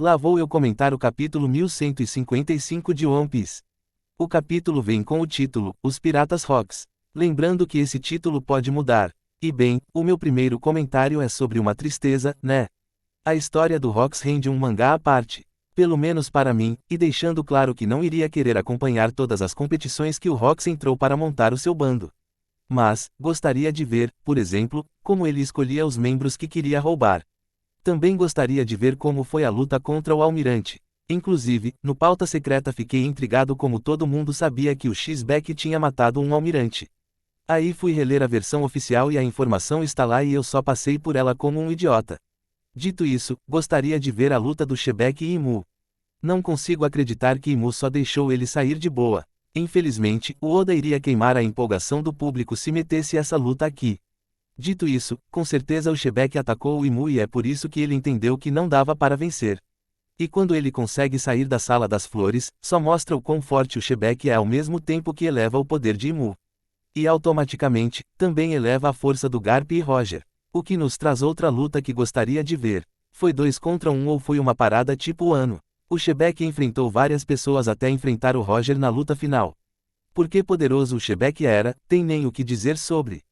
Lá vou eu comentar o capítulo 1155 de One Piece. O capítulo vem com o título, Os Piratas Rocks. Lembrando que esse título pode mudar. E bem, o meu primeiro comentário é sobre uma tristeza, né? A história do Rocks rende um mangá à parte. Pelo menos para mim, e deixando claro que não iria querer acompanhar todas as competições que o Rocks entrou para montar o seu bando. Mas, gostaria de ver, por exemplo, como ele escolhia os membros que queria roubar. Também gostaria de ver como foi a luta contra o Almirante. Inclusive, no Pauta Secreta fiquei intrigado como todo mundo sabia que o X-Back tinha matado um almirante. Aí fui reler a versão oficial e a informação está lá e eu só passei por ela como um idiota. Dito isso, gostaria de ver a luta do Shebeck e Imu. Não consigo acreditar que Imu só deixou ele sair de boa. Infelizmente, o Oda iria queimar a empolgação do público se metesse essa luta aqui. Dito isso, com certeza o Shebeck atacou o Imu e é por isso que ele entendeu que não dava para vencer. E quando ele consegue sair da Sala das Flores, só mostra o quão forte o Shebeck é ao mesmo tempo que eleva o poder de Imu. E automaticamente, também eleva a força do Garp e Roger. O que nos traz outra luta que gostaria de ver. Foi 2 contra 1 ou foi uma parada tipo Wano? O Shebeck enfrentou várias pessoas até enfrentar o Roger na luta final. Por que poderoso o Shebeck era, tem nem o que dizer sobre.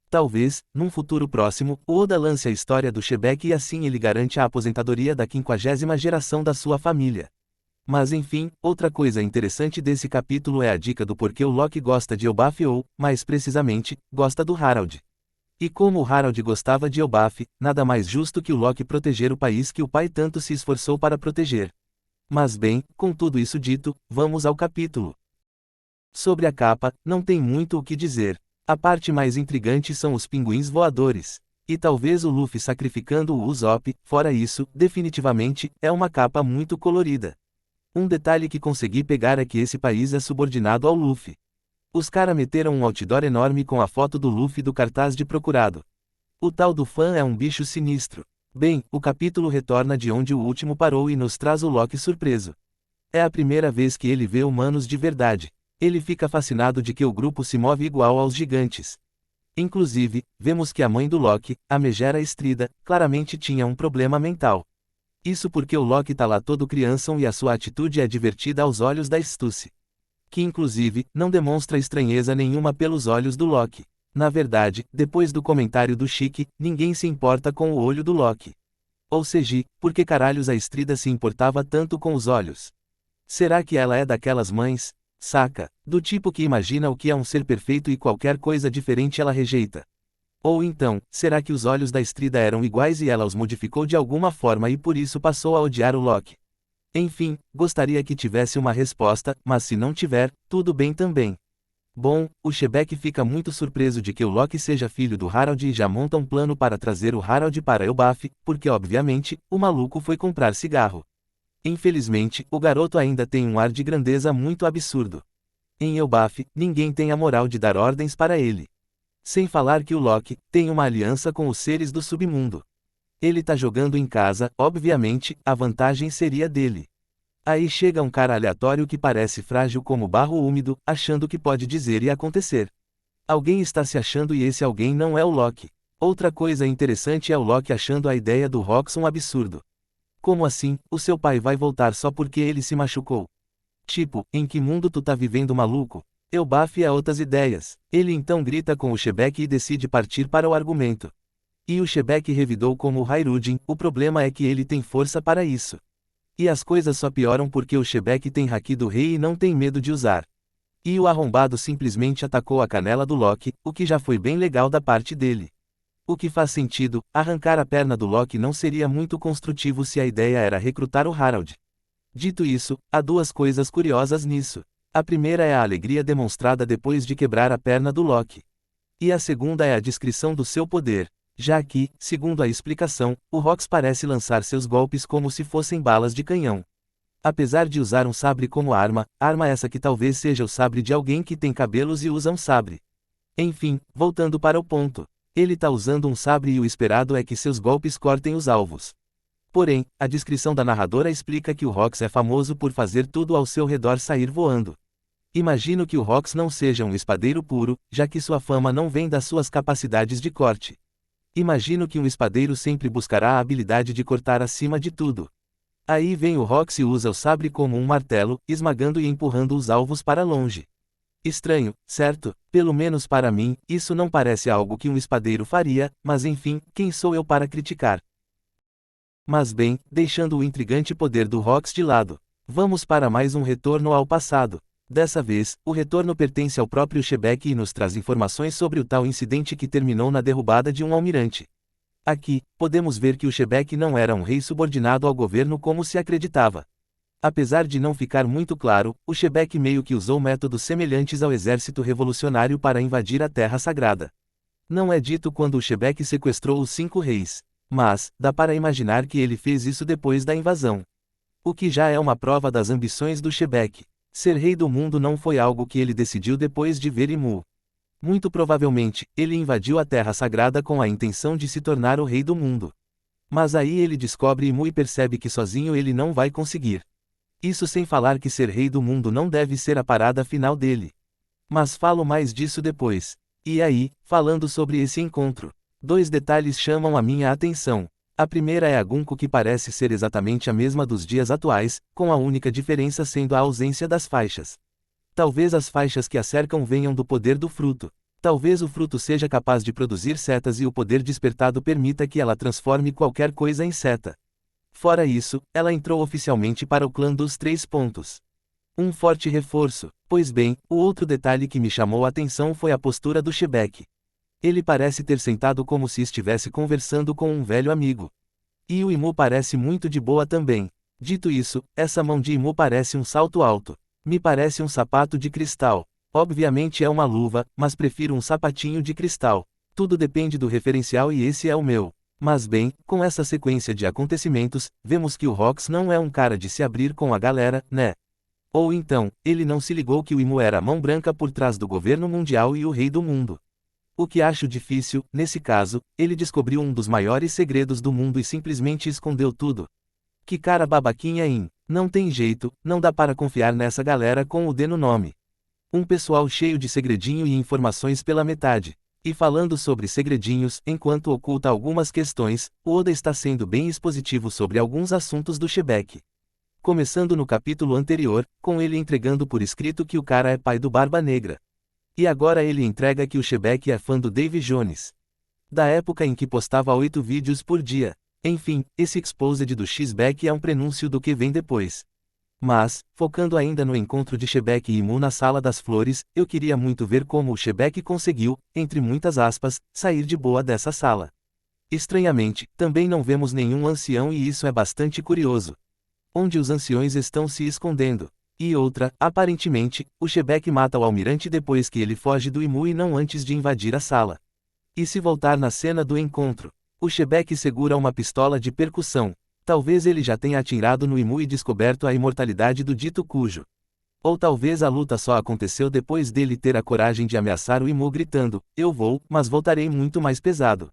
Talvez, num futuro próximo, o Oda lance a história do Shebeck e assim ele garante a aposentadoria da 50ª geração da sua família. Mas enfim, outra coisa interessante desse capítulo é a dica do porquê o Loki gosta de Elbaf ou, mais precisamente, gosta do Harald. E como o Harald gostava de Elbaf, nada mais justo que o Loki proteger o país que o pai tanto se esforçou para proteger. Mas bem, com tudo isso dito, vamos ao capítulo. Sobre a capa, não tem muito o que dizer. A parte mais intrigante são os pinguins voadores. E talvez o Luffy sacrificando o Usopp, fora isso, definitivamente, é uma capa muito colorida. Um detalhe que consegui pegar é que esse país é subordinado ao Luffy. Os cara meteram um outdoor enorme com a foto do Luffy do cartaz de procurado. O tal do fã é um bicho sinistro. Bem, o capítulo retorna de onde o último parou e nos traz o Loki surpreso. É a primeira vez que ele vê humanos de verdade. Ele fica fascinado de que o grupo se move igual aos gigantes. Inclusive, vemos que a mãe do Loki, a Megera Estrida, claramente tinha um problema mental. Isso porque o Loki tá lá todo crianção e a sua atitude é divertida aos olhos da Stussy. Que inclusive, não demonstra estranheza nenhuma pelos olhos do Loki. Na verdade, depois do comentário do Chique, ninguém se importa com o olho do Loki. Ou seja, por que caralhos a Estrida se importava tanto com os olhos? Será que ela é daquelas mães? Saca, do tipo que imagina o que é um ser perfeito e qualquer coisa diferente ela rejeita. Ou então, será que os olhos da Estrida eram iguais e ela os modificou de alguma forma e por isso passou a odiar o Loki? Enfim, gostaria que tivesse uma resposta, mas se não tiver, tudo bem também. Bom, o Shebeck fica muito surpreso de que o Loki seja filho do Harald e já monta um plano para trazer o Harald para Elbaf, porque obviamente, o maluco foi comprar cigarro. Infelizmente, o garoto ainda tem um ar de grandeza muito absurdo. Em Elbaf, ninguém tem a moral de dar ordens para ele. Sem falar que o Loki tem uma aliança com os seres do submundo. Ele tá jogando em casa, obviamente, a vantagem seria dele. Aí chega um cara aleatório que parece frágil como barro úmido, achando que pode dizer e acontecer. Alguém está se achando e esse alguém não é o Loki. Outra coisa interessante é o Loki achando a ideia do Rox um absurdo. Como assim, o seu pai vai voltar só porque ele se machucou? Tipo, em que mundo tu tá vivendo, maluco? Elbaf é outras ideias. Ele então grita com o Shebeck e decide partir para o argumento. E o Shebeck revidou como o Hairudin, o problema é que ele tem força para isso. E as coisas só pioram porque o Shebeck tem haki do rei e não tem medo de usar. E o arrombado simplesmente atacou a canela do Loki, o que já foi bem legal da parte dele. O que faz sentido, arrancar a perna do Loki não seria muito construtivo se a ideia era recrutar o Harald. Dito isso, há duas coisas curiosas nisso. A primeira é a alegria demonstrada depois de quebrar a perna do Loki. E a segunda é a descrição do seu poder. Já que, segundo a explicação, o Rox parece lançar seus golpes como se fossem balas de canhão. Apesar de usar um sabre como arma essa que talvez seja o sabre de alguém que tem cabelos e usa um sabre. Enfim, voltando para o ponto. Ele tá usando um sabre e o esperado é que seus golpes cortem os alvos. Porém, a descrição da narradora explica que o Rox é famoso por fazer tudo ao seu redor sair voando. Imagino que o Rox não seja um espadeiro puro, já que sua fama não vem das suas capacidades de corte. Imagino que um espadeiro sempre buscará a habilidade de cortar acima de tudo. Aí vem o Rox e usa o sabre como um martelo, esmagando e empurrando os alvos para longe. Estranho, certo? Pelo menos para mim, isso não parece algo que um espadeiro faria, mas enfim, quem sou eu para criticar? Mas bem, deixando o intrigante poder do Rox de lado, vamos para mais um retorno ao passado. Dessa vez, o retorno pertence ao próprio Shebeck e nos traz informações sobre o tal incidente que terminou na derrubada de um almirante. Aqui, podemos ver que o Shebeck não era um rei subordinado ao governo como se acreditava. Apesar de não ficar muito claro, o Shebeck meio que usou métodos semelhantes ao exército revolucionário para invadir a Terra Sagrada. Não é dito quando o Shebeck sequestrou os 5 reis, mas dá para imaginar que ele fez isso depois da invasão. O que já é uma prova das ambições do Shebeck. Ser rei do mundo não foi algo que ele decidiu depois de ver Imu. Muito provavelmente, ele invadiu a Terra Sagrada com a intenção de se tornar o rei do mundo. Mas aí ele descobre Imu e percebe que sozinho ele não vai conseguir. Isso sem falar que ser rei do mundo não deve ser a parada final dele. Mas falo mais disso depois. E aí, falando sobre esse encontro, 2 detalhes chamam a minha atenção. A primeira é a Gunko, que parece ser exatamente a mesma dos dias atuais, com a única diferença sendo a ausência das faixas. Talvez as faixas que a cercam venham do poder do fruto. Talvez o fruto seja capaz de produzir setas e o poder despertado permita que ela transforme qualquer coisa em seta. Fora isso, ela entrou oficialmente para o clã dos 3 pontos. Um forte reforço. Pois bem, o outro detalhe que me chamou a atenção foi a postura do Shebeck. Ele parece ter sentado como se estivesse conversando com um velho amigo. E o Imu parece muito de boa também. Dito isso, essa mão de Imu parece um salto alto. Me parece um sapato de cristal. Obviamente é uma luva, mas prefiro um sapatinho de cristal. Tudo depende do referencial e esse é o meu. Mas bem, com essa sequência de acontecimentos, vemos que o Rox não é um cara de se abrir com a galera, né? Ou então, ele não se ligou que o Imu era a mão branca por trás do governo mundial e o rei do mundo. O que acho difícil, nesse caso, ele descobriu um dos maiores segredos do mundo e simplesmente escondeu tudo. Que cara babaquinha, hein? Não tem jeito, não dá para confiar nessa galera com o D no nome. Um pessoal cheio de segredinho e informações pela metade. E falando sobre segredinhos, enquanto oculta algumas questões, o Oda está sendo bem expositivo sobre alguns assuntos do Shebeck. Começando no capítulo anterior, com ele entregando por escrito que o cara é pai do Barba Negra. E agora ele entrega que o Shebeck é fã do Dave Jones. Da época em que postava 8 vídeos por dia. Enfim, esse exposed do Shebeck é um prenúncio do que vem depois. Mas, focando ainda no encontro de Shebeck e Imu na Sala das Flores, eu queria muito ver como o Shebeck conseguiu, entre muitas aspas, sair de boa dessa sala. Estranhamente, também não vemos nenhum ancião e isso é bastante curioso. Onde os anciões estão se escondendo? E outra, aparentemente, o Shebeck mata o almirante depois que ele foge do Imu e não antes de invadir a sala. E se voltar na cena do encontro? O Shebeck segura uma pistola de percussão. Talvez ele já tenha atirado no Imu e descoberto a imortalidade do dito cujo. Ou talvez a luta só aconteceu depois dele ter a coragem de ameaçar o Imu gritando, eu vou, mas voltarei muito mais pesado.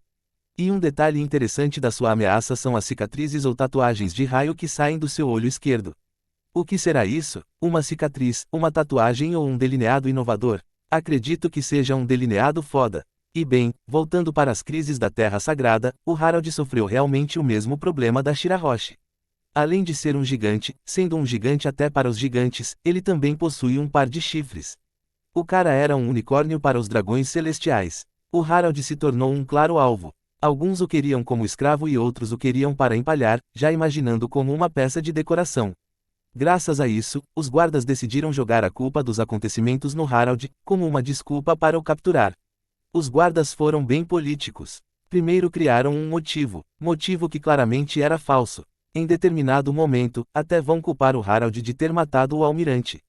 E um detalhe interessante da sua ameaça são as cicatrizes ou tatuagens de raio que saem do seu olho esquerdo. O que será isso? Uma cicatriz, uma tatuagem ou um delineado inovador? Acredito que seja um delineado foda. E bem, voltando para as crises da Terra Sagrada, o Harald sofreu realmente o mesmo problema da Shirahoshi. Além de ser um gigante, sendo um gigante até para os gigantes, ele também possui um par de chifres. O cara era um unicórnio para os dragões celestiais. O Harald se tornou um claro alvo. Alguns o queriam como escravo e outros o queriam para empalhar, já imaginando como uma peça de decoração. Graças a isso, os guardas decidiram jogar a culpa dos acontecimentos no Harald, como uma desculpa para o capturar. Os guardas foram bem políticos. Primeiro criaram um motivo que claramente era falso. Em determinado momento, até vão culpar o Harald de ter matado o almirante.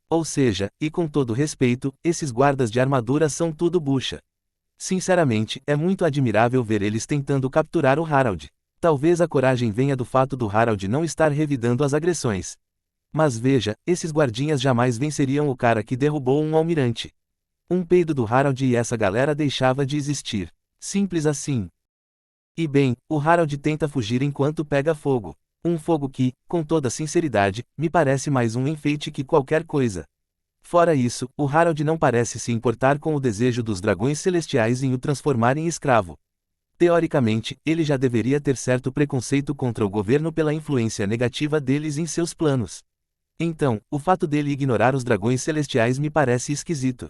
Ou seja, e com todo respeito, esses guardas de armadura são tudo bucha. Sinceramente, é muito admirável ver eles tentando capturar o Harald. Talvez a coragem venha do fato do Harald não estar revidando as agressões. Mas veja, esses guardinhas jamais venceriam o cara que derrubou um almirante. Um peido do Harald e essa galera deixava de existir. Simples assim. E bem, o Harald tenta fugir enquanto pega fogo. Um fogo que, com toda sinceridade, me parece mais um enfeite que qualquer coisa. Fora isso, o Harald não parece se importar com o desejo dos dragões celestiais em o transformar em escravo. Teoricamente, ele já deveria ter certo preconceito contra o governo pela influência negativa deles em seus planos. Então, o fato dele ignorar os dragões celestiais me parece esquisito.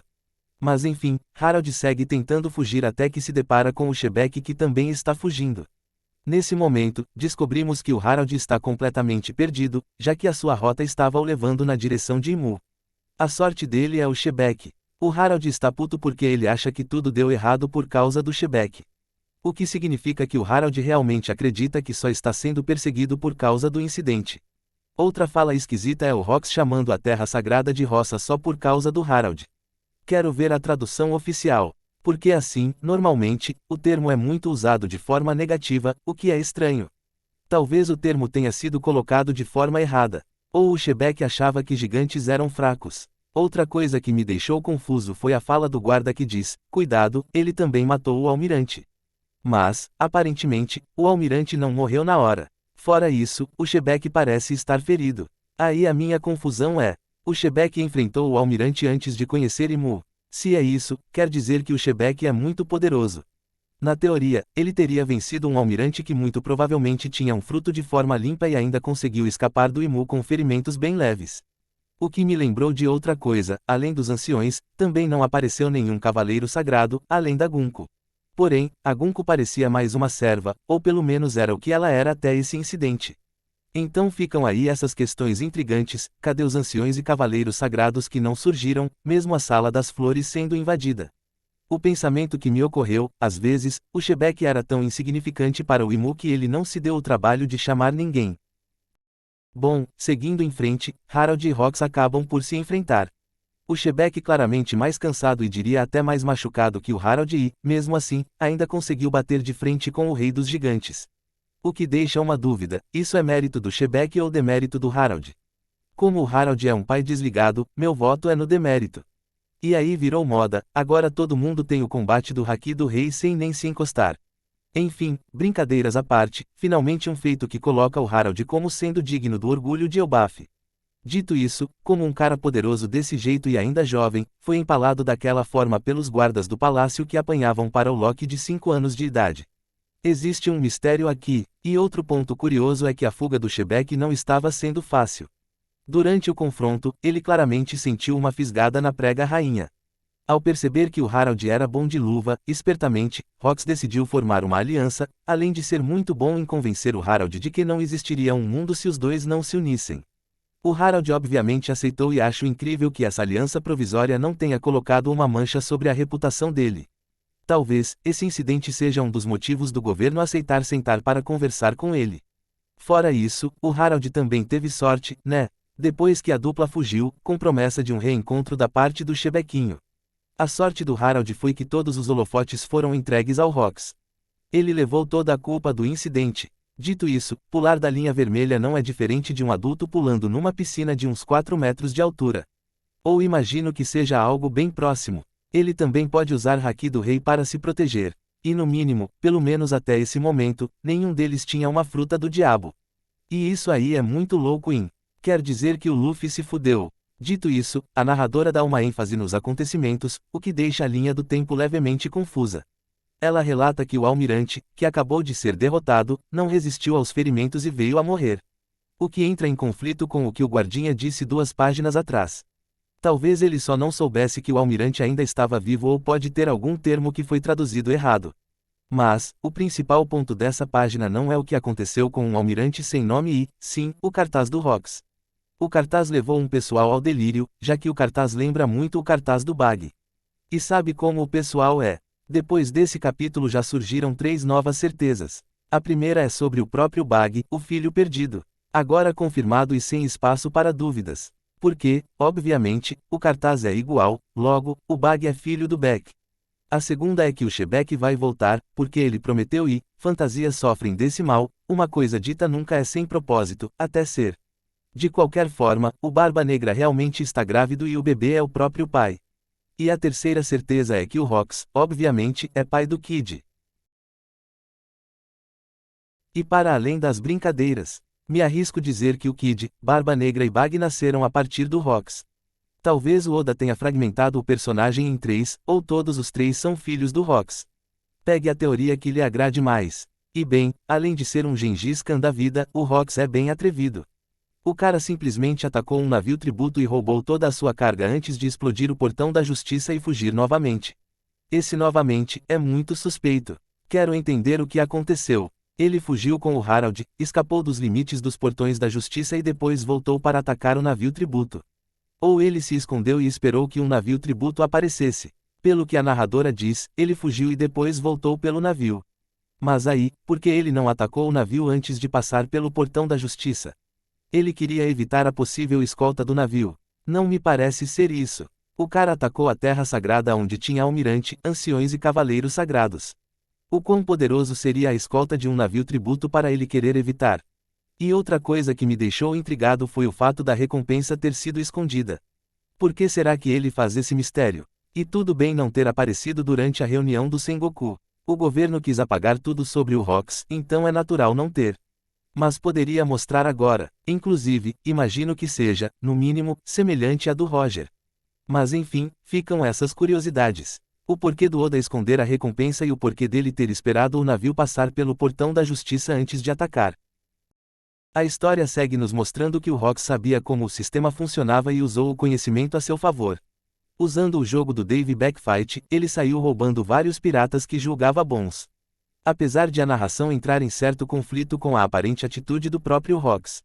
Mas enfim, Harold segue tentando fugir até que se depara com o Shebeck que também está fugindo. Nesse momento, descobrimos que o Harold está completamente perdido, já que a sua rota estava o levando na direção de Imu. A sorte dele é o Shebeck. O Harold está puto porque ele acha que tudo deu errado por causa do Shebeck. O que significa que o Harold realmente acredita que só está sendo perseguido por causa do incidente. Outra fala esquisita é o Rox chamando a Terra Sagrada de roça só por causa do Harold. Quero ver a tradução oficial. Porque assim, normalmente, o termo é muito usado de forma negativa, o que é estranho. Talvez o termo tenha sido colocado de forma errada. Ou o Shebeck achava que gigantes eram fracos. Outra coisa que me deixou confuso foi a fala do guarda que diz: cuidado, ele também matou o almirante. Mas, aparentemente, o almirante não morreu na hora. Fora isso, o Shebeck parece estar ferido. Aí a minha confusão é: o Shebeck enfrentou o almirante antes de conhecer Imu. Se é isso, quer dizer que o Shebeck é muito poderoso. Na teoria, ele teria vencido um almirante que muito provavelmente tinha um fruto de forma limpa e ainda conseguiu escapar do Imu com ferimentos bem leves. O que me lembrou de outra coisa: além dos anciões, também não apareceu nenhum cavaleiro sagrado, além da Gunko. Porém, a Gunko parecia mais uma serva, ou pelo menos era o que ela era até esse incidente. Então ficam aí essas questões intrigantes: cadê os anciões e cavaleiros sagrados que não surgiram, mesmo a Sala das Flores sendo invadida? O pensamento que me ocorreu: às vezes, o Shebeck era tão insignificante para o Imu que ele não se deu o trabalho de chamar ninguém. Bom, seguindo em frente, Harold e Rox acabam por se enfrentar. O Shebeck claramente mais cansado e diria até mais machucado que o Harold e, mesmo assim, ainda conseguiu bater de frente com o Rei dos Gigantes. O que deixa uma dúvida: isso é mérito do Shebeck ou demérito do Harold? Como o Harold é um pai desligado, meu voto é no demérito. E aí virou moda: agora todo mundo tem o combate do Haki do Rei sem nem se encostar. Enfim, brincadeiras à parte, finalmente um feito que coloca o Harold como sendo digno do orgulho de Elbaf. Dito isso, como um cara poderoso desse jeito e ainda jovem, foi empalado daquela forma pelos guardas do palácio que apanhavam para o Loki de 5 anos de idade. Existe um mistério aqui, e outro ponto curioso é que a fuga do Shebeck não estava sendo fácil. Durante o confronto, ele claramente sentiu uma fisgada na prega rainha. Ao perceber que o Harold era bom de luva, espertamente, Rox decidiu formar uma aliança, além de ser muito bom em convencer o Harold de que não existiria um mundo se os dois não se unissem. O Harold obviamente aceitou e acho incrível que essa aliança provisória não tenha colocado uma mancha sobre a reputação dele. Talvez, esse incidente seja um dos motivos do governo aceitar sentar para conversar com ele. Fora isso, o Harold também teve sorte, né? Depois que a dupla fugiu, com promessa de um reencontro da parte do Shebequinho. A sorte do Harold foi que todos os holofotes foram entregues ao Rox. Ele levou toda a culpa do incidente. Dito isso, pular da linha vermelha não é diferente de um adulto pulando numa piscina de uns 4 metros de altura. Ou imagino que seja algo bem próximo. Ele também pode usar Haki do Rei para se proteger. E no mínimo, pelo menos até esse momento, nenhum deles tinha uma fruta do diabo. E isso aí é muito louco, hein? Quer dizer que o Luffy se fudeu. Dito isso, a narradora dá uma ênfase nos acontecimentos, o que deixa a linha do tempo levemente confusa. Ela relata que o almirante, que acabou de ser derrotado, não resistiu aos ferimentos e veio a morrer. O que entra em conflito com o que o guardinha disse 2 páginas atrás. Talvez ele só não soubesse que o almirante ainda estava vivo ou pode ter algum termo que foi traduzido errado. Mas, o principal ponto dessa página não é o que aconteceu com um almirante sem nome e, sim, o cartaz do Rox. O cartaz levou um pessoal ao delírio, já que o cartaz lembra muito o cartaz do Bag. E sabe como o pessoal é? Depois desse capítulo já surgiram 3 novas certezas. A primeira é sobre o próprio Bag, o filho perdido. Agora confirmado e sem espaço para dúvidas. Porque, obviamente, o cartaz é igual, logo, o Bag é filho do Beck. A segunda é que o Shebeck vai voltar, porque ele prometeu e, fantasias sofrem desse mal, uma coisa dita nunca é sem propósito, até ser. De qualquer forma, o Barba Negra realmente está grávido e o bebê é o próprio pai. E a terceira certeza é que o Rox, obviamente, é pai do Kid. E para além das brincadeiras, me arrisco dizer que o Kid, Barba Negra e Bag nasceram a partir do Rox. Talvez o Oda tenha fragmentado o personagem em 3, ou todos os 3 são filhos do Rox. Pegue a teoria que lhe agrade mais. E bem, além de ser um Gengis Khan da vida, o Rox é bem atrevido. O cara simplesmente atacou um navio tributo e roubou toda a sua carga antes de explodir o portão da justiça e fugir novamente. Esse novamente é muito suspeito. Quero entender o que aconteceu. Ele fugiu com o Harold, escapou dos limites dos portões da justiça e depois voltou para atacar o navio tributo. Ou ele se escondeu e esperou que um navio tributo aparecesse. Pelo que a narradora diz, ele fugiu e depois voltou pelo navio. Mas aí, por que ele não atacou o navio antes de passar pelo portão da justiça? Ele queria evitar a possível escolta do navio. Não me parece ser isso. O cara atacou a terra sagrada onde tinha almirante, anciões e cavaleiros sagrados. O quão poderoso seria a escolta de um navio tributo para ele querer evitar? E outra coisa que me deixou intrigado foi o fato da recompensa ter sido escondida. Por que será que ele faz esse mistério? E tudo bem não ter aparecido durante a reunião do Sengoku. O governo quis apagar tudo sobre o Rox, então é natural não ter. Mas poderia mostrar agora. Inclusive, imagino que seja, no mínimo, semelhante à do Roger. Mas enfim, ficam essas curiosidades. O porquê do Oda esconder a recompensa e o porquê dele ter esperado o navio passar pelo portão da justiça antes de atacar. A história segue nos mostrando que o Rox sabia como o sistema funcionava e usou o conhecimento a seu favor. Usando o jogo do Dave Backfight, ele saiu roubando vários piratas que julgava bons. Apesar de a narração entrar em certo conflito com a aparente atitude do próprio Rox.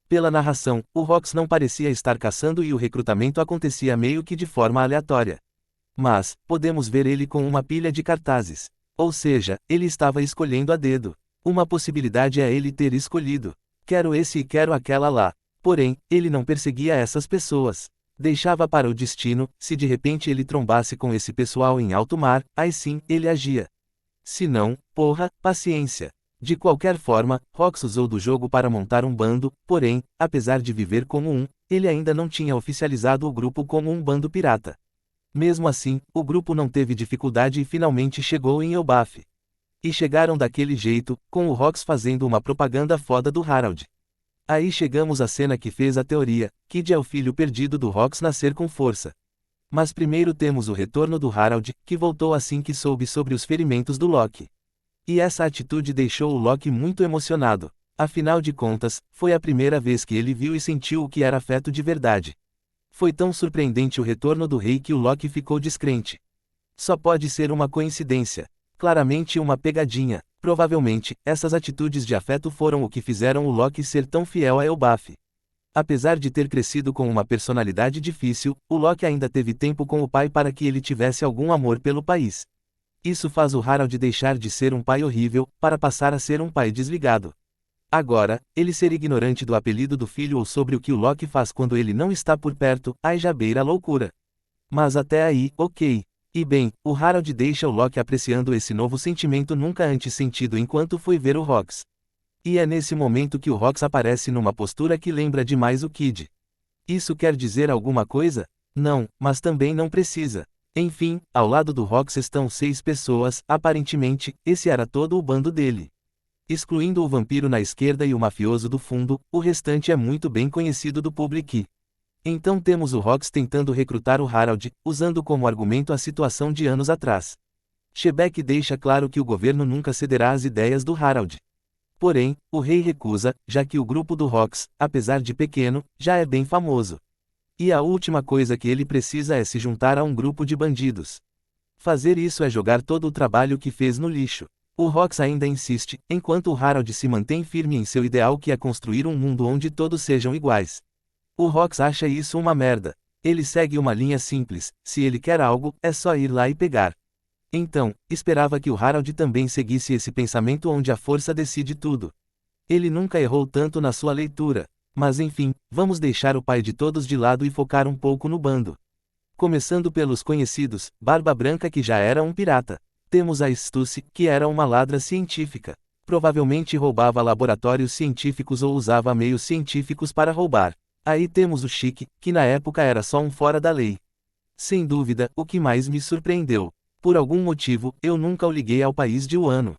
Pela narração, o Rox não parecia estar caçando e o recrutamento acontecia meio que de forma aleatória. Mas, podemos ver ele com uma pilha de cartazes. Ou seja, ele estava escolhendo a dedo. Uma possibilidade é ele ter escolhido: quero esse e quero aquela lá. Porém, ele não perseguia essas pessoas. Deixava para o destino. Se de repente ele trombasse com esse pessoal em alto mar, aí sim, ele agia. Se não, porra, paciência. De qualquer forma, Rox usou do jogo para montar um bando, porém, apesar de viver como um, ele ainda não tinha oficializado o grupo como um bando pirata. Mesmo assim, o grupo não teve dificuldade e finalmente chegou em Elbaf. E chegaram daquele jeito, com o Rox fazendo uma propaganda foda do Harold. Aí chegamos à cena que fez a teoria: Kid é o filho perdido do Rox nascer com força. Mas primeiro temos o retorno do Harold, que voltou assim que soube sobre os ferimentos do Loki. E essa atitude deixou o Loki muito emocionado. Afinal de contas, foi a primeira vez que ele viu e sentiu o que era afeto de verdade. Foi tão surpreendente o retorno do rei que o Loki ficou descrente. Só pode ser uma coincidência. Claramente uma pegadinha. Provavelmente, essas atitudes de afeto foram o que fizeram o Loki ser tão fiel a Elbaf. Apesar de ter crescido com uma personalidade difícil, o Loki ainda teve tempo com o pai para que ele tivesse algum amor pelo país. Isso faz o Harold deixar de ser um pai horrível, para passar a ser um pai desligado. Agora, ele ser ignorante do apelido do filho ou sobre o que o Loki faz quando ele não está por perto, aí já beira a loucura. Mas até aí, ok. E bem, o Harold deixa o Loki apreciando esse novo sentimento nunca antes sentido enquanto foi ver o Rox. E é nesse momento que o Rox aparece numa postura que lembra demais o Kid. Isso quer dizer alguma coisa? Não, mas também não precisa. Enfim, ao lado do Rox estão 6 pessoas, aparentemente, esse era todo o bando dele. Excluindo o vampiro na esquerda e o mafioso do fundo, o restante é muito bem conhecido do público. Então temos o Rox tentando recrutar o Harold, usando como argumento a situação de anos atrás. Shebeck deixa claro que o governo nunca cederá às ideias do Harold. Porém, o rei recusa, já que o grupo do Rox, apesar de pequeno, já é bem famoso. E a última coisa que ele precisa é se juntar a um grupo de bandidos. Fazer isso é jogar todo o trabalho que fez no lixo. O Rox ainda insiste, enquanto o Harold se mantém firme em seu ideal que é construir um mundo onde todos sejam iguais. O Rox acha isso uma merda. Ele segue uma linha simples: se ele quer algo, é só ir lá e pegar. Então, esperava que o Harold também seguisse esse pensamento onde a força decide tudo. Ele nunca errou tanto na sua leitura. Mas enfim, vamos deixar o pai de todos de lado e focar um pouco no bando. Começando pelos conhecidos: Barba Branca, que já era um pirata. Temos a Stussy, que era uma ladra científica. Provavelmente roubava laboratórios científicos ou usava meios científicos para roubar. Aí temos o Chique, que na época era só um fora da lei. Sem dúvida, o que mais me surpreendeu. Por algum motivo, eu nunca o liguei ao país de Wano.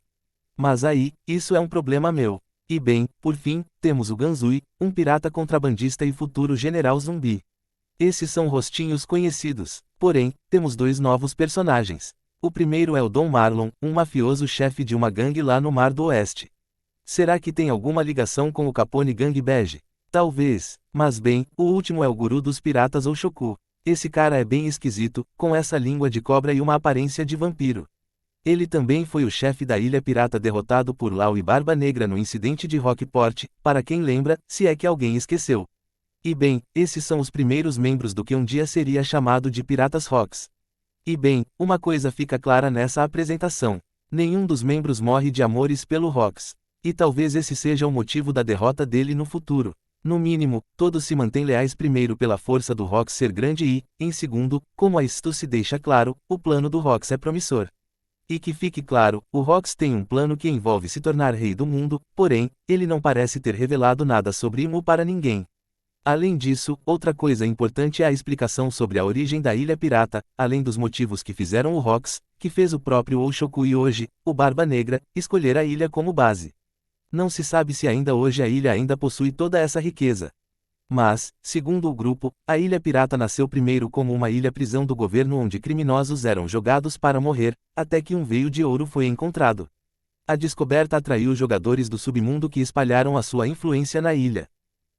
Mas aí, isso é um problema meu. E bem, por fim, temos o Ganzui, um pirata contrabandista e futuro general zumbi. Esses são rostinhos conhecidos. Porém, temos 2 novos personagens. O primeiro é o Dom Marlon, um mafioso chefe de uma gangue lá no Mar do Oeste. Será que tem alguma ligação com o Capone Gang Bege? Talvez. Mas bem, o último é o guru dos piratas ou Shoku. Esse cara é bem esquisito, com essa língua de cobra e uma aparência de vampiro. Ele também foi o chefe da Ilha Pirata derrotado por Lau e Barba Negra no incidente de Rockport, para quem lembra, se é que alguém esqueceu. E bem, esses são os primeiros membros do que um dia seria chamado de Piratas Rocks. E bem, uma coisa fica clara nessa apresentação. Nenhum dos membros morre de amores pelo Rocks. E talvez esse seja o motivo da derrota dele no futuro. No mínimo, todos se mantêm leais primeiro pela força do Rocks ser grande e, em segundo, como a Stussy deixa claro, o plano do Rocks é promissor. E que fique claro, o Rocks tem um plano que envolve se tornar rei do mundo, porém, ele não parece ter revelado nada sobre Imu para ninguém. Além disso, outra coisa importante é a explicação sobre a origem da Ilha Pirata, além dos motivos que fizeram o Rocks, que fez o próprio Oshoku e hoje, o Barba Negra, escolher a ilha como base. Não se sabe se ainda hoje a ilha ainda possui toda essa riqueza. Mas, segundo o grupo, a Ilha Pirata nasceu primeiro como uma ilha-prisão do governo onde criminosos eram jogados para morrer, até que um veio de ouro foi encontrado. A descoberta atraiu jogadores do submundo que espalharam a sua influência na ilha.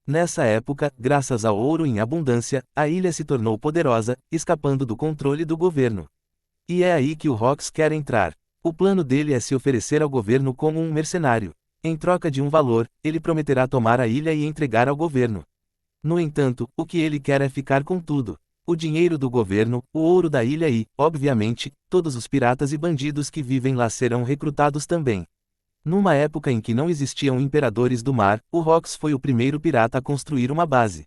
Nessa época, graças ao ouro em abundância, a ilha se tornou poderosa, escapando do controle do governo. E é aí que o Rocks quer entrar. O plano dele é se oferecer ao governo como um mercenário. Em troca de um valor, ele prometerá tomar a ilha e entregar ao governo. No entanto, o que ele quer é ficar com tudo. O dinheiro do governo, o ouro da ilha e, obviamente, todos os piratas e bandidos que vivem lá serão recrutados também. Numa época em que não existiam imperadores do mar, o Rocks foi o primeiro pirata a construir uma base.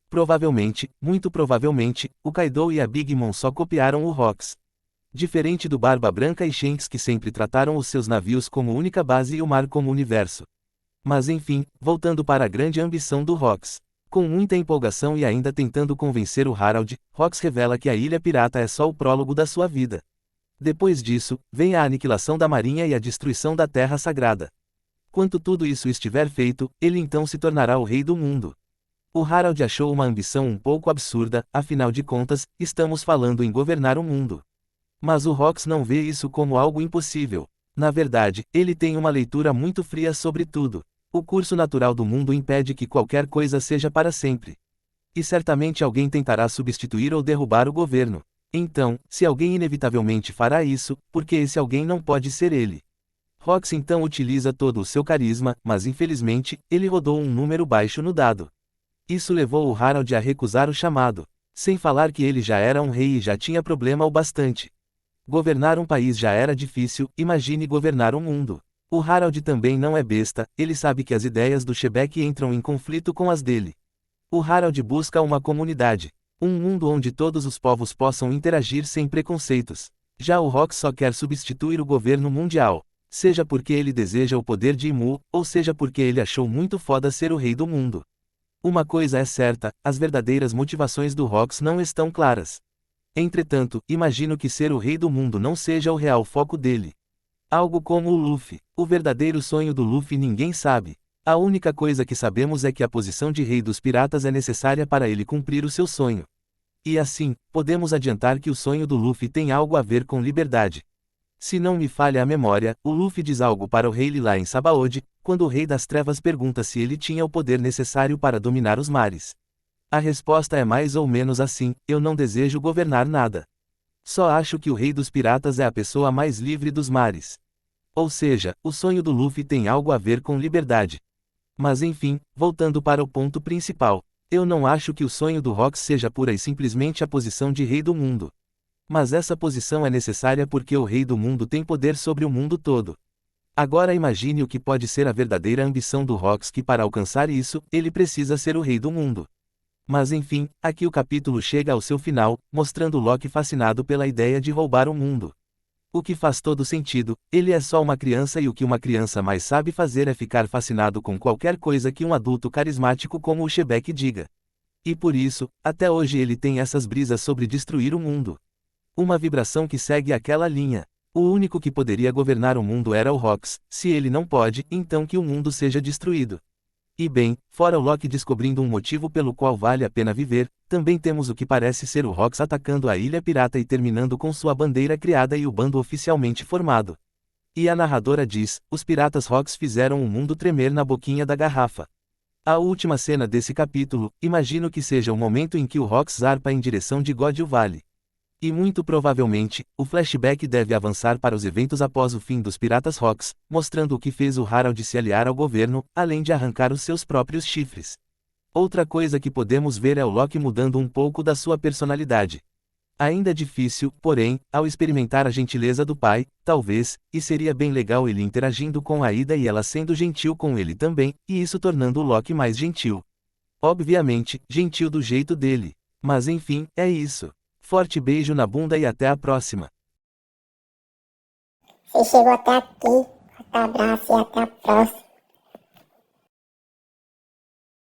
Provavelmente, muito provavelmente, o Kaido e a Big Mom só copiaram o Rocks. Diferente do Barba Branca e Shanks que sempre trataram os seus navios como única base e o mar como universo. Mas enfim, voltando para a grande ambição do Rocks. Com muita empolgação e ainda tentando convencer o Harald, Rocks revela que a Ilha Pirata é só o prólogo da sua vida. Depois disso, vem a aniquilação da marinha e a destruição da Terra Sagrada. Quando tudo isso estiver feito, ele então se tornará o rei do mundo. O Harald achou uma ambição um pouco absurda, afinal de contas, estamos falando em governar o mundo. Mas o Rocks não vê isso como algo impossível. Na verdade, ele tem uma leitura muito fria sobre tudo. O curso natural do mundo impede que qualquer coisa seja para sempre. E certamente alguém tentará substituir ou derrubar o governo. Então, se alguém inevitavelmente fará isso, porque esse alguém não pode ser ele. Rocks então utiliza todo o seu carisma, mas infelizmente, ele rodou um número baixo no dado. Isso levou o Harald a recusar o chamado. Sem falar que ele já era um rei e já tinha problema o bastante. Governar um país já era difícil, imagine governar o mundo. O Harald também não é besta, ele sabe que as ideias do Shebek entram em conflito com as dele. O Harald busca uma comunidade. Um mundo onde todos os povos possam interagir sem preconceitos. Já o Rocks só quer substituir o governo mundial. Seja porque ele deseja o poder de Imu, ou seja porque ele achou muito foda ser o rei do mundo. Uma coisa é certa, as verdadeiras motivações do Rocks não estão claras. Entretanto, imagino que ser o rei do mundo não seja o real foco dele. Algo como o Luffy. O verdadeiro sonho do Luffy ninguém sabe. A única coisa que sabemos é que a posição de rei dos piratas é necessária para ele cumprir o seu sonho. E assim, podemos adiantar que o sonho do Luffy tem algo a ver com liberdade. Se não me falha a memória, o Luffy diz algo para o rei Lila em Sabaody, quando o rei das trevas pergunta se ele tinha o poder necessário para dominar os mares. A resposta é mais ou menos assim: eu não desejo governar nada. Só acho que o rei dos piratas é a pessoa mais livre dos mares. Ou seja, o sonho do Luffy tem algo a ver com liberdade. Mas enfim, voltando para o ponto principal. Eu não acho que o sonho do Rocks seja pura e simplesmente a posição de rei do mundo. Mas essa posição é necessária porque o rei do mundo tem poder sobre o mundo todo. Agora imagine o que pode ser a verdadeira ambição do Rocks, que para alcançar isso, ele precisa ser o rei do mundo. Mas enfim, aqui o capítulo chega ao seu final, mostrando Loki fascinado pela ideia de roubar o mundo. O que faz todo sentido, ele é só uma criança e o que uma criança mais sabe fazer é ficar fascinado com qualquer coisa que um adulto carismático como o Shebek diga. E por isso, até hoje ele tem essas brisas sobre destruir o mundo. Uma vibração que segue aquela linha. O único que poderia governar o mundo era o Rocks, se ele não pode, então que o mundo seja destruído. E bem, fora o Loki descobrindo um motivo pelo qual vale a pena viver, também temos o que parece ser o Rox atacando a Ilha Pirata e terminando com sua bandeira criada e o bando oficialmente formado. E a narradora diz, os piratas Rox fizeram o mundo tremer na boquinha da garrafa. A última cena desse capítulo, imagino que seja o momento em que o Rox zarpa em direção de God Valley. E muito provavelmente, o flashback deve avançar para os eventos após o fim dos Piratas Rox, mostrando o que fez o Harald se aliar ao governo, além de arrancar os seus próprios chifres. Outra coisa que podemos ver é o Loki mudando um pouco da sua personalidade. Ainda difícil, porém, ao experimentar a gentileza do pai, talvez, e seria bem legal ele interagindo com a Ida e ela sendo gentil com ele também, e isso tornando o Loki mais gentil. Obviamente, gentil do jeito dele. Mas enfim, é isso. Forte beijo na bunda e até a próxima. Você chegou até aqui, forte abraço e até a próxima.